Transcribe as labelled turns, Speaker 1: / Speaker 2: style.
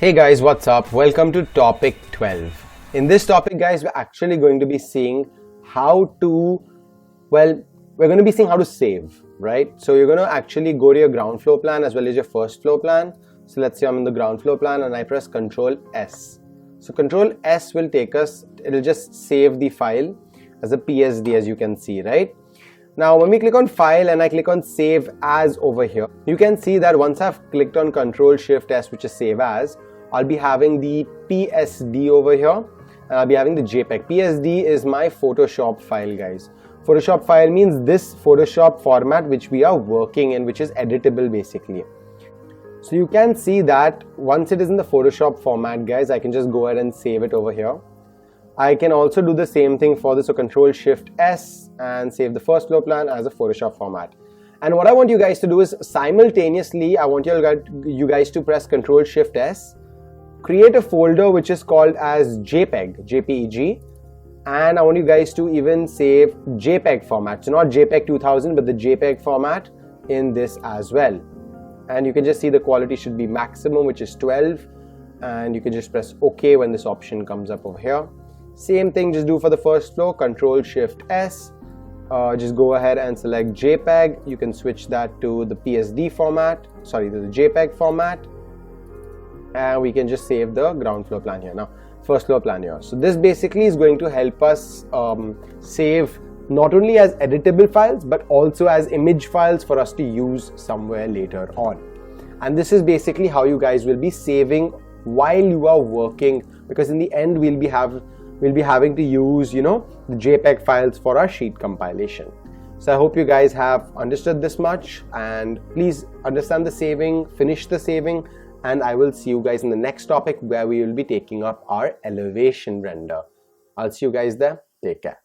Speaker 1: Hey guys, what's up? Welcome to topic 12. In this topic, guys, we're actually going to be seeing how to, we're going to be seeing how to save, right? So you're going to actually go to your ground floor plan as well as your first floor plan. So let's say I'm in the ground floor plan and I press Control S. So Control S will take us, it'll just save the file as a PSD, as you can see, right? Now when we click on file and I click on save as over here, you can see that once I've clicked on Control Shift S, which is save as, I'll be having the PSD over here and I'll be having the JPEG. PSD is my Photoshop file, guys. Photoshop file means this Photoshop format which we are working in, which is editable basically. So you can see that once it is in the Photoshop format, guys, I can just go ahead and save it over here. I can also do the same thing for this, so Control Shift S and save the first floor plan as a Photoshop format. And what I want you guys to do is simultaneously, I want you guys to press Control Shift S, create a folder which is called as JPEG, and I want you guys to even save JPEG format. So not JPEG 2000, but the JPEG format in this as well. And you can just see the quality should be maximum, which is 12, and you can just press OK when this option comes up over here. Same thing, just do for the first floor, Control Shift S, just go ahead and select JPEG. You can switch that to the PSD format, sorry, to the JPEG format, and we can just save the ground floor plan here. Now, first floor plan here. So this basically is going to help us save not only as editable files, but also as image files for us to use somewhere later on. And this is basically how you guys will be saving while you are working, because in the end we'll be having to use, the JPEG files for our sheet compilation. So I hope you guys have understood this much, and please understand the saving, finish the saving, and I will see you guys in the next topic where we will be taking up our elevation render. I'll see you guys there. Take care.